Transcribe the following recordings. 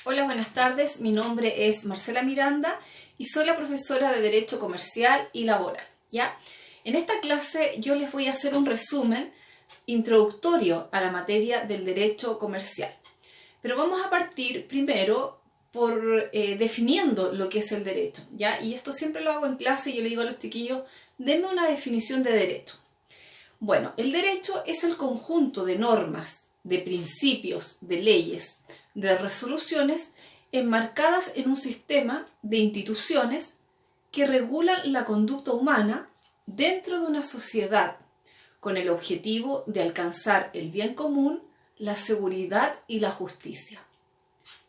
Hola, buenas tardes. Mi nombre es Marcela Miranda y soy la profesora de Derecho Comercial y Laboral, ¿ya? En esta clase yo les voy a hacer un resumen introductorio a la materia del derecho comercial. Pero vamos a partir primero por definiendo lo que es el derecho, ¿ya? Y esto siempre lo hago en clase y yo le digo a los chiquillos, denme una definición de derecho. Bueno, el derecho es el conjunto de normas, de principios, de leyes, de resoluciones enmarcadas en un sistema de instituciones que regulan la conducta humana dentro de una sociedad con el objetivo de alcanzar el bien común, la seguridad y la justicia.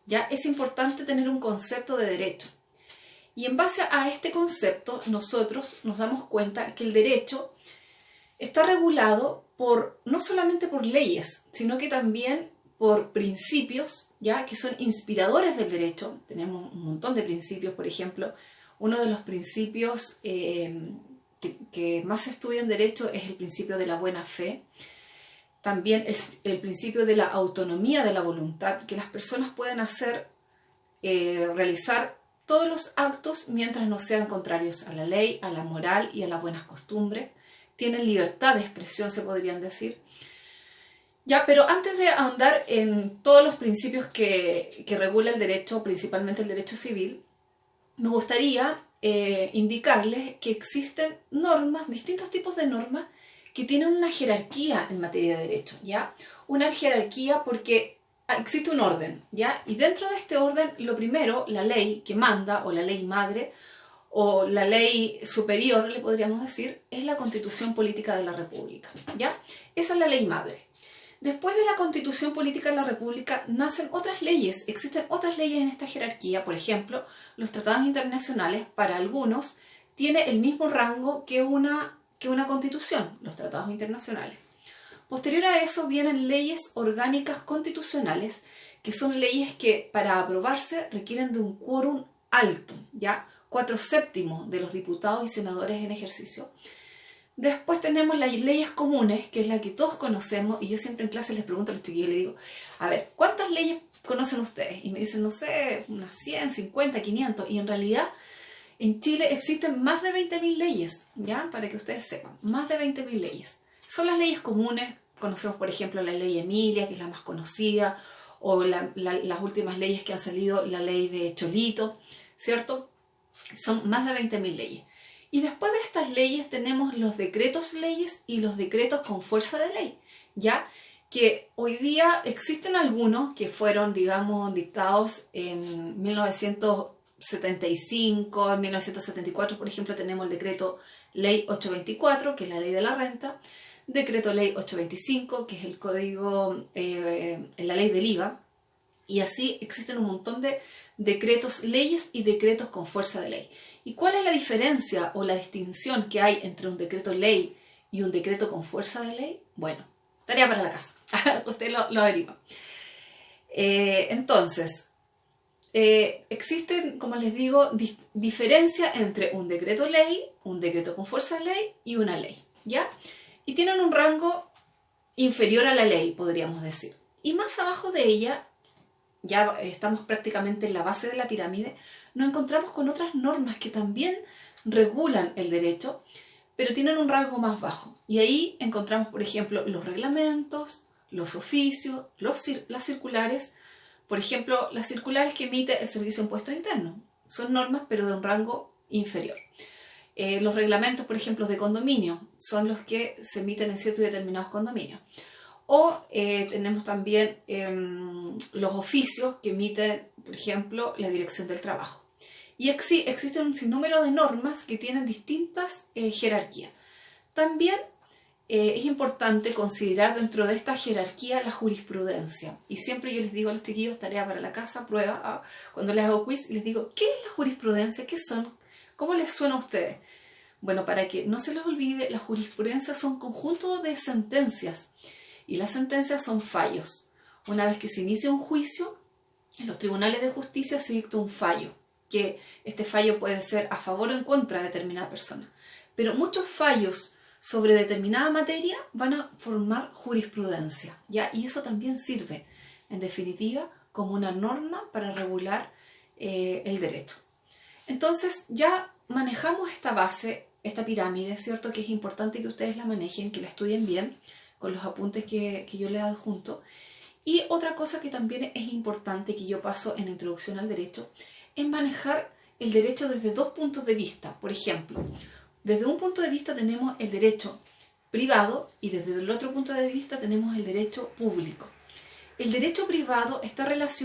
Ya es importante tener un concepto de derecho. Y en base a este concepto, nosotros nos damos cuenta que el derecho está regulado no solamente por leyes, sino que también por principios, ya que son inspiradores del derecho. Tenemos un montón de principios, por ejemplo, uno de los principios que más se estudia en derecho es el principio de la buena fe. También el principio de la autonomía de la voluntad, que las personas pueden realizar todos los actos mientras no sean contrarios a la ley, a la moral y a las buenas costumbres. Tienen libertad de expresión, se podrían decir. Ya, pero antes de ahondar en todos los principios que regula el derecho, principalmente el derecho civil, me gustaría indicarles que existen normas, distintos tipos de normas, que tienen una jerarquía en materia de derecho, ¿ya? Una jerarquía porque existe un orden, ¿ya? Y dentro de este orden, lo primero, la ley que manda, o la ley madre, o la ley superior, le podríamos decir, es la Constitución Política de la República, ¿ya? Esa es la ley madre. Después de la Constitución Política de la República nacen otras leyes, existen otras leyes en esta jerarquía. Por ejemplo, los tratados internacionales, para algunos, tiene el mismo rango que una constitución, los tratados internacionales. Posterior a eso vienen leyes orgánicas constitucionales, que son leyes que para aprobarse requieren de un quórum alto, ¿ya? 4/7 de los diputados y senadores en ejercicio. Después tenemos las leyes comunes, que es la que todos conocemos, y yo siempre en clase les pregunto a los chiquillos, les digo, a ver, ¿cuántas leyes conocen ustedes? Y me dicen, no sé, unas 100, 50, 500, y en realidad en Chile existen más de 20.000 leyes, ¿ya? Para que ustedes sepan, más de 20.000 leyes. Son las leyes comunes, conocemos por ejemplo la ley Emilia, que es la más conocida, o las últimas leyes que han salido, la ley de Cholito, ¿cierto? Son más de 20.000 leyes. Y después de estas leyes tenemos los decretos leyes y los decretos con fuerza de ley, ¿ya? Que hoy día existen algunos que fueron, digamos, dictados en 1975, en 1974, por ejemplo, tenemos el decreto ley 824, que es la ley de la renta, decreto ley 825, que es el código, la ley del IVA, y así existen un montón de decretos leyes y decretos con fuerza de ley. ¿Y cuál es la diferencia o la distinción que hay entre un decreto ley y un decreto con fuerza de ley? Bueno, tarea para la casa. Usted lo averigua. Entonces, existen, como les digo, diferencia entre un decreto ley, un decreto con fuerza de ley y una ley, ¿ya? Y tienen un rango inferior a la ley, podríamos decir. Y más abajo de ella, ya estamos prácticamente en la base de la pirámide, nos encontramos con otras normas que también regulan el derecho, pero tienen un rango más bajo. Y ahí encontramos, por ejemplo, los reglamentos, los oficios, las circulares. Por ejemplo, las circulares que emite el Servicio de Impuestos Internos. Son normas, pero de un rango inferior. Los reglamentos, por ejemplo, de condominio, son los que se emiten en ciertos y determinados condominios. O tenemos también los oficios que emiten, por ejemplo, la Dirección del Trabajo. Y existen un sinnúmero de normas que tienen distintas jerarquías. También es importante considerar dentro de esta jerarquía la jurisprudencia. Y siempre yo les digo a los chiquillos, tarea para la casa, prueba, cuando les hago quiz, les digo, ¿qué es la jurisprudencia? ¿Qué son? ¿Cómo les suena a ustedes? Bueno, para que no se les olvide, la jurisprudencia son un conjunto de sentencias. Y las sentencias son fallos. Una vez que se inicia un juicio, en los tribunales de justicia se dicta un fallo, que este fallo puede ser a favor o en contra de determinada persona. Pero muchos fallos sobre determinada materia van a formar jurisprudencia, ¿ya? Y eso también sirve, en definitiva, como una norma para regular el derecho. Entonces ya manejamos esta base, esta pirámide, ¿cierto? Que es importante que ustedes la manejen, que la estudien bien, con los apuntes que yo les adjunto. Y otra cosa que también es importante, que yo paso en la introducción al derecho, es manejar el derecho desde dos puntos de vista. Por ejemplo, desde un punto de vista tenemos el derecho privado y desde el otro punto de vista tenemos el derecho público. El derecho privado está relacionado